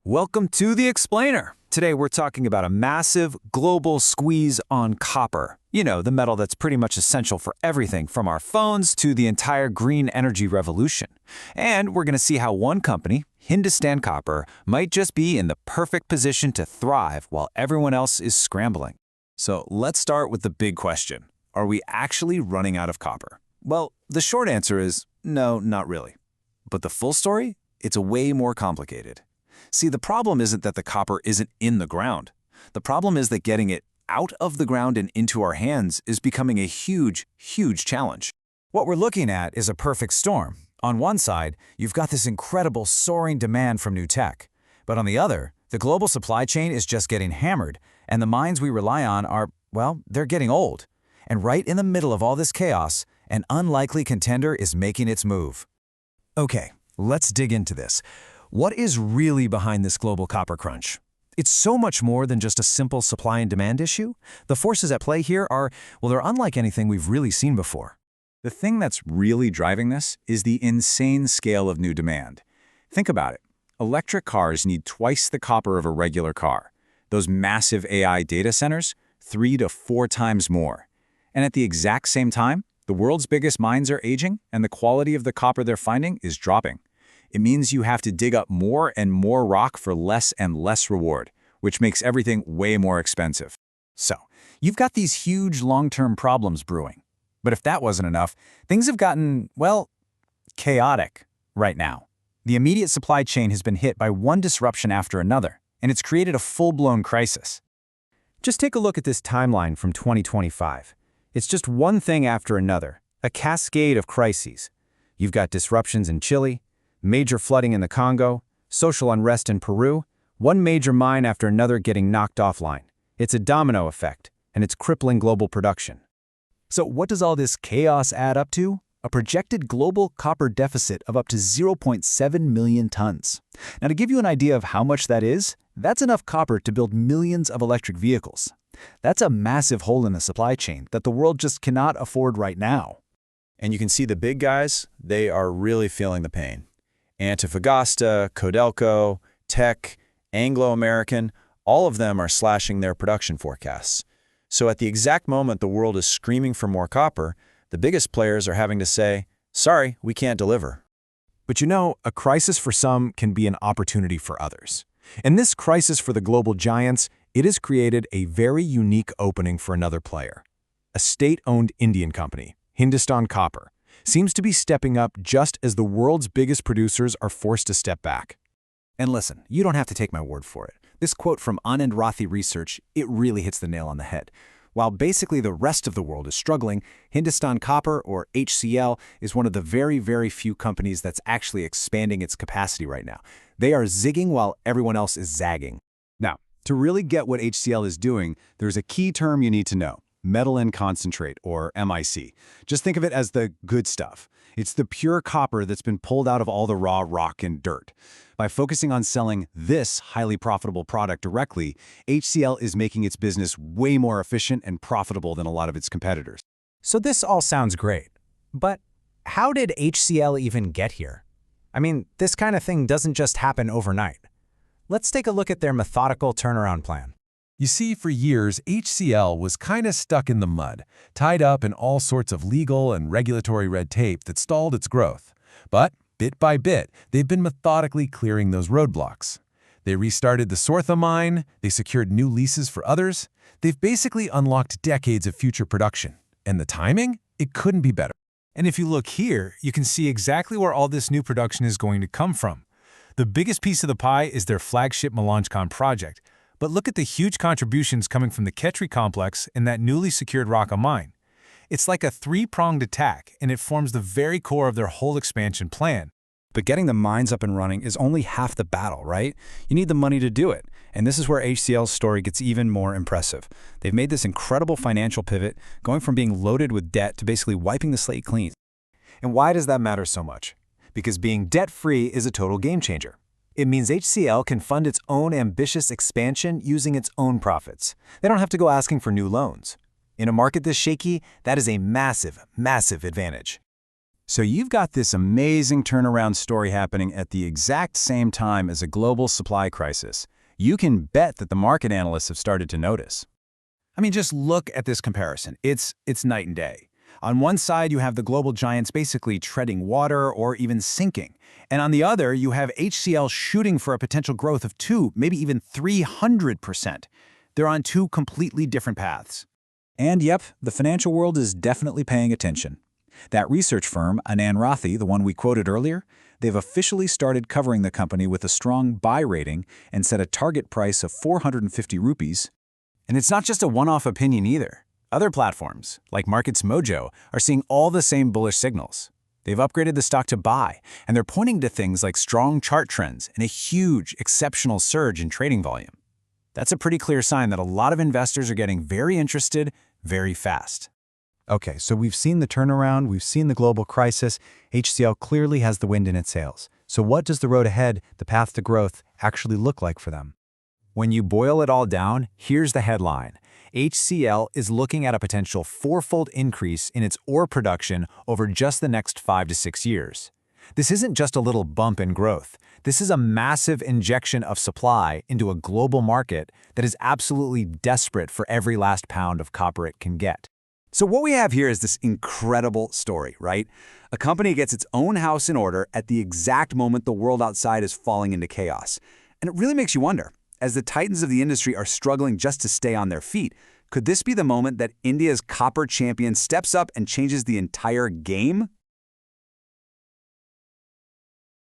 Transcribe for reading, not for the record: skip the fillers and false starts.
Welcome to The Explainer. Today we're talking about a massive global squeeze on copper. You know, the metal that's pretty much essential for everything from our phones to the entire green energy revolution. And we're going to see how one company, Hindustan Copper, might just be in the perfect position to thrive while everyone else is scrambling. So let's start with the big question. Are we actually running out of copper? Well, the short answer is no, not really. But the full story? It's way more complicated. See, the problem isn't that the copper isn't in the ground. The problem is that getting it out of the ground and into our hands is becoming a huge, huge challenge. What we're looking at is a perfect storm. On one side, you've got this incredible soaring demand from new tech. But on the other, the global supply chain is just getting hammered, and the mines we rely on are, well, they're getting old. And right in the middle of all this chaos, an unlikely contender is making its move. Okay, let's dig into this. What is really behind this global copper crunch? It's so much more than just a simple supply and demand issue. The forces at play here are, well, they're unlike anything we've really seen before. The thing that's really driving this is the insane scale of new demand. Think about it. Electric cars need twice the copper of a regular car. Those massive AI data centers, 3 to 4 times more. And at the exact same time, the world's biggest mines are aging, and the quality of the copper they're finding is dropping. It means you have to dig up more and more rock for less and less reward, which makes everything way more expensive. So, you've got these huge long-term problems brewing. But if that wasn't enough, things have gotten, well, chaotic right now. The immediate supply chain has been hit by one disruption after another, and it's created a full-blown crisis. Just take a look at this timeline from 2025. It's just one thing after another, a cascade of crises. You've got disruptions in Chile, major flooding in the Congo, social unrest in Peru, one major mine after another getting knocked offline. It's a domino effect, and it's crippling global production. So what does all this chaos add up to? A projected global copper deficit of up to 0.7 million tons. Now, to give you an idea of how much that is, that's enough copper to build millions of electric vehicles. That's a massive hole in the supply chain that the world just cannot afford right now. And you can see the big guys, they are really feeling the pain. Antofagasta, Codelco, Teck, Anglo American, all of them are slashing their production forecasts. So at the exact moment the world is screaming for more copper, the biggest players are having to say, sorry, we can't deliver. But you know, a crisis for some can be an opportunity for others. In this crisis for the global giants, it has created a very unique opening for another player. A state-owned Indian company, Hindustan Copper, seems to be stepping up just as the world's biggest producers are forced to step back. And listen, you don't have to take my word for it. This quote from Anand Rathi Research, it really hits the nail on the head. While basically the rest of the world is struggling, Hindustan Copper, or HCL, is one of the very, very few companies that's actually expanding its capacity right now. They are zigging while everyone else is zagging. Now, to really get what HCL is doing, there's a key term you need to know. Metal in concentrate, or MIC. Just think of it as the good stuff. It's the pure copper that's been pulled out of all the raw rock and dirt. By focusing on selling this highly profitable product directly, HCL is making its business way more efficient and profitable than a lot of its competitors. So this all sounds great, but how did HCL even get here? I mean, this kind of thing doesn't just happen overnight. Let's take a look at their methodical turnaround plan. You see, for years, HCL was kind of stuck in the mud, tied up in all sorts of legal and regulatory red tape that stalled its growth. But, bit by bit, they've been methodically clearing those roadblocks. They restarted the Sortha mine, they secured new leases for others. They've basically unlocked decades of future production. And the timing? It couldn't be better. And if you look here, you can see exactly where all this new production is going to come from. The biggest piece of the pie is their flagship Melanchthon project. But look at the huge contributions coming from the Khetri complex and that newly secured Raqqa mine. It's like a three-pronged attack, and it forms the very core of their whole expansion plan. But getting the mines up and running is only half the battle, right? You need the money to do it. And this is where HCL's story gets even more impressive. They've made this incredible financial pivot, going from being loaded with debt to basically wiping the slate clean. And why does that matter so much? Because being debt-free is a total game changer. It means HCL can fund its own ambitious expansion using its own profits. They don't have to go asking for new loans. In a market this shaky, that is a massive, massive advantage. So you've got this amazing turnaround story happening at the exact same time as a global supply crisis. You can bet that the market analysts have started to notice. I mean, just look at this comparison. It's night and day. On one side, you have the global giants basically treading water or even sinking. And on the other, you have HCL shooting for a potential growth of 2, maybe even 300%. They're on two completely different paths. And yep, the financial world is definitely paying attention. That research firm, Anand Rathi, the one we quoted earlier, they've officially started covering the company with a strong buy rating and set a target price of 450 rupees. And it's not just a one-off opinion either. Other platforms, like Markets Mojo, are seeing all the same bullish signals. They've upgraded the stock to buy, and they're pointing to things like strong chart trends and a huge, exceptional surge in trading volume. That's a pretty clear sign that a lot of investors are getting very interested very fast. Okay, so we've seen the turnaround, we've seen the global crisis. HCL clearly has the wind in its sails. So what does the road ahead, the path to growth, actually look like for them? When you boil it all down, here's the headline. HCL is looking at a potential fourfold increase in its ore production over just the next 5 to 6 years. This isn't just a little bump in growth. This is a massive injection of supply into a global market that is absolutely desperate for every last pound of copper it can get. So what we have here is this incredible story, right? A company gets its own house in order at the exact moment the world outside is falling into chaos. And it really makes you wonder, as the titans of the industry are struggling just to stay on their feet, could this be the moment that India's copper champion steps up and changes the entire game?